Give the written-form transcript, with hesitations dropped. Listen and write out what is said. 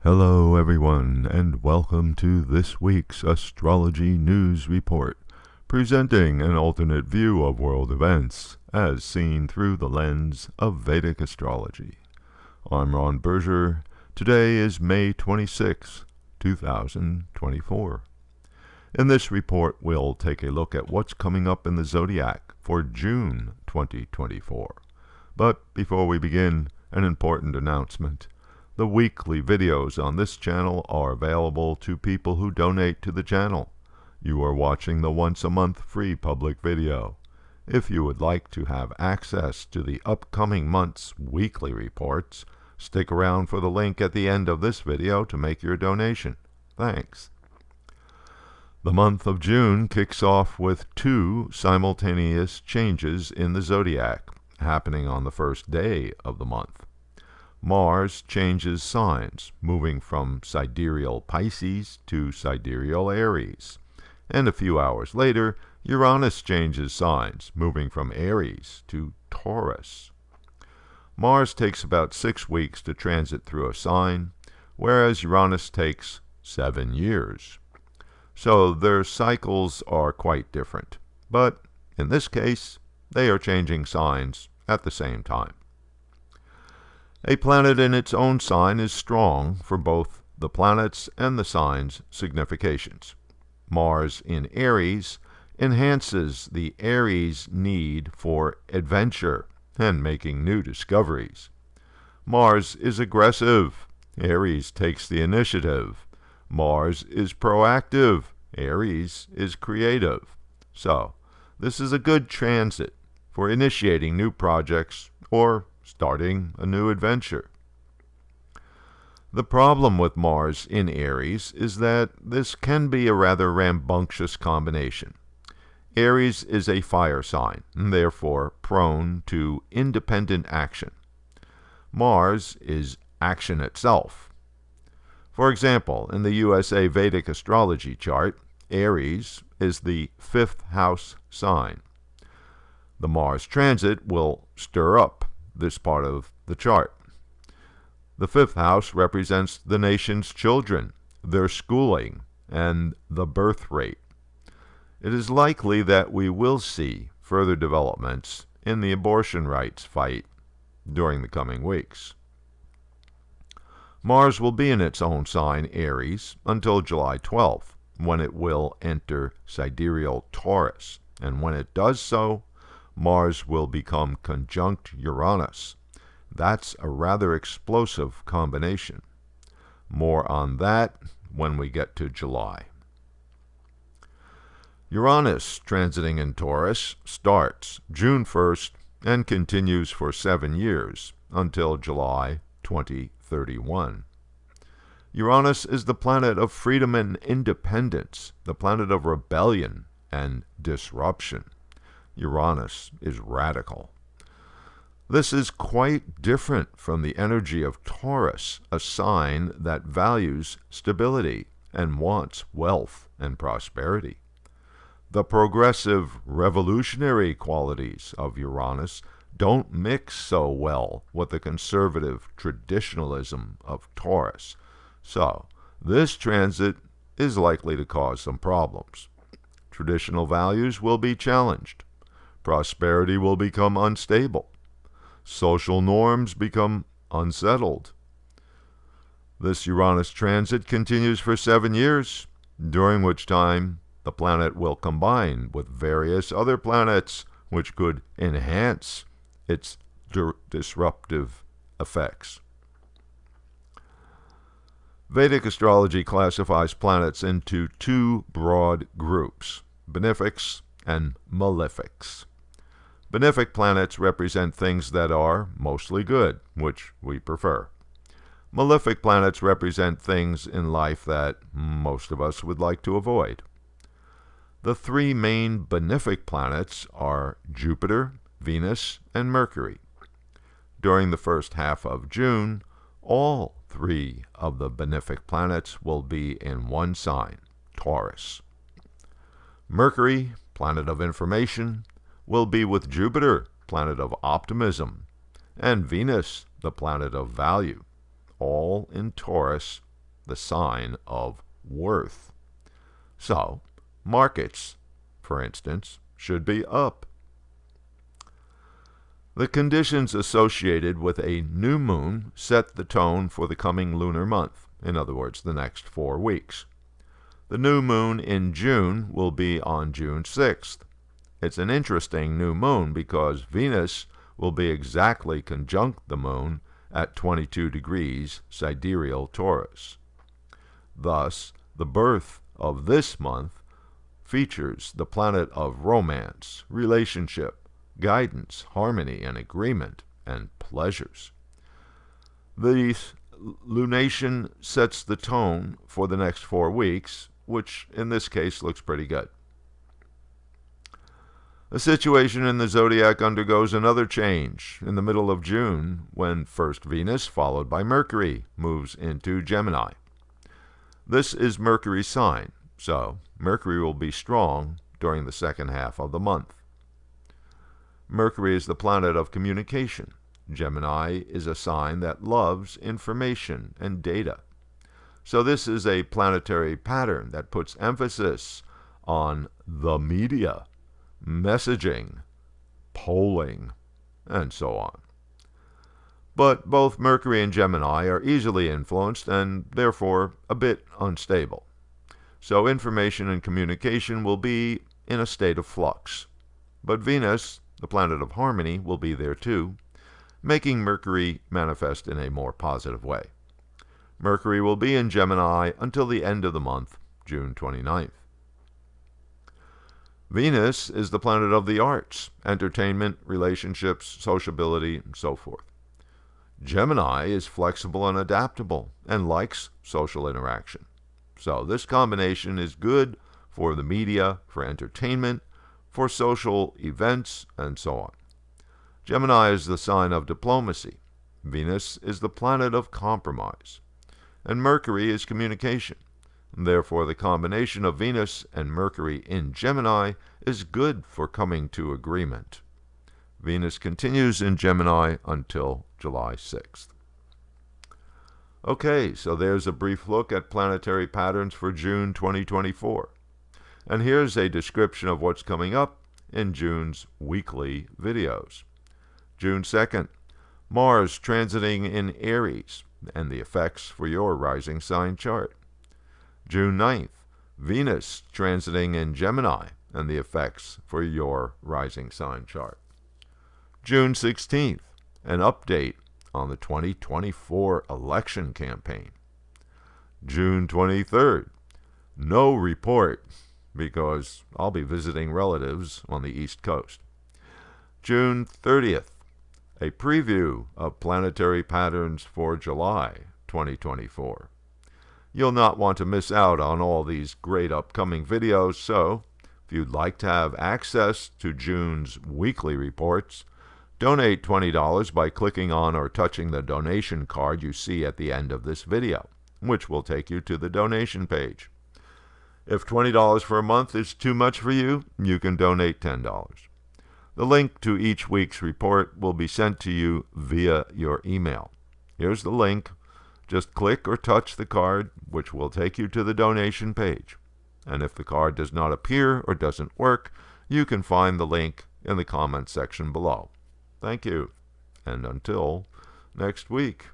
Hello everyone, and welcome to this week's Astrology News Report, presenting an alternate view of world events as seen through the lens of Vedic astrology. I'm Ron Berger. Today is May 26, 2024. In this report, we'll take a look at what's coming up in the zodiac for June 2024. But before we begin, an important announcement. The weekly videos on this channel are available to people who donate to the channel. You are watching the once-a-month free public video. If you would like to have access to the upcoming month's weekly reports, stick around for the link at the end of this video to make your donation. Thanks. The month of June kicks off with two simultaneous changes in the zodiac, happening on the first day of the month. Mars changes signs, moving from sidereal Pisces to sidereal Aries. And a few hours later, Uranus changes signs, moving from Aries to Taurus. Mars takes about 6 weeks to transit through a sign, whereas Uranus takes 7 years. So their cycles are quite different. But in this case, they are changing signs at the same time. A planet in its own sign is strong for both the planets and the sign's significations. Mars in Aries enhances the Aries' need for adventure and making new discoveries. Mars is aggressive. Aries takes the initiative. Mars is proactive. Aries is creative. So, this is a good transit for initiating new projects or starting a new adventure. The problem with Mars in Aries is that this can be a rather rambunctious combination. Aries is a fire sign, and therefore prone to independent action. Mars is action itself. For example, in the USA Vedic astrology chart, Aries is the 5th house sign. The Mars transit will stir up this part of the chart. The 5th house represents the nation's children, their schooling, and the birth rate. It is likely that we will see further developments in the abortion rights fight during the coming weeks. Mars will be in its own sign, Aries, until July 12th, when it will enter sidereal Taurus, and when it does so, Mars will become conjunct Uranus. That's a rather explosive combination. More on that when we get to July. Uranus transiting in Taurus starts June 1st and continues for 7 years until July 2031. Uranus is the planet of freedom and independence, the planet of rebellion and disruption. Uranus is radical. This is quite different from the energy of Taurus, a sign that values stability and wants wealth and prosperity. The progressive, revolutionary qualities of Uranus don't mix so well with the conservative traditionalism of Taurus. So, this transit is likely to cause some problems. Traditional values will be challenged. Prosperity will become unstable. Social norms become unsettled. This Uranus transit continues for 7 years, during which time the planet will combine with various other planets, which could enhance its disruptive effects. Vedic astrology classifies planets into 2 broad groups, benefics and malefics. Benefic planets represent things that are mostly good, which we prefer. Malefic planets represent things in life that most of us would like to avoid. The 3 main benefic planets are Jupiter, Venus, and Mercury. During the first half of June, all 3 of the benefic planets will be in one sign, Taurus. Mercury, planet of information, will be with Jupiter, planet of optimism, and Venus, the planet of value, all in Taurus the sign of worth. So, markets, for instance, should be up. The conditions associated with a new moon set the tone for the coming lunar month, in other words, the next 4 weeks. The new moon in June will be on June 6th. It's an interesting new moon because Venus will be exactly conjunct the moon at 22 degrees sidereal Taurus. Thus, the birth of this month features the planet of romance, relationship, guidance, harmony, and agreement, and pleasures. The lunation sets the tone for the next 4 weeks, which in this case looks pretty good. The situation in the zodiac undergoes another change in the middle of June when first Venus, followed by Mercury, moves into Gemini. This is Mercury's sign, so Mercury will be strong during the second half of the month. Mercury is the planet of communication. Gemini is a sign that loves information and data. So this is a planetary pattern that puts emphasis on the media, messaging, polling, and so on. But both Mercury and Gemini are easily influenced and therefore a bit unstable. So information and communication will be in a state of flux. But Venus, the planet of harmony, will be there too, making Mercury manifest in a more positive way. Mercury will be in Gemini until the end of the month, June 29th. Venus is the planet of the arts, entertainment, relationships, sociability, and so forth. Gemini is flexible and adaptable and likes social interaction. So this combination is good for the media, for entertainment, for social events, and so on. Gemini is the sign of diplomacy. Venus is the planet of compromise. And Mercury is communication. Therefore, the combination of Venus and Mercury in Gemini is good for coming to agreement. Venus continues in Gemini until July 6th. Okay, so there's a brief look at planetary patterns for June 2024. And here's a description of what's coming up in June's weekly videos. June 2nd, Mars transiting in Aries and the effects for your rising sign chart. June 9th, Venus transiting in Gemini and the effects for your rising sign chart. June 16th, an update on the 2024 election campaign. June 23rd, no report because I'll be visiting relatives on the East Coast. June 30th, a preview of planetary patterns for July 2024. You'll not want to miss out on all these great upcoming videos, so if you'd like to have access to June's weekly reports, donate $20 by clicking on or touching the donation card you see at the end of this video, which will take you to the donation page. If $20 for a month is too much for you, you can donate $10. The link to each week's report will be sent to you via your email. Here's the link. Just click or touch the card, which will take you to the donation page. And if the card does not appear or doesn't work, you can find the link in the comment section below. Thank you, and until next week.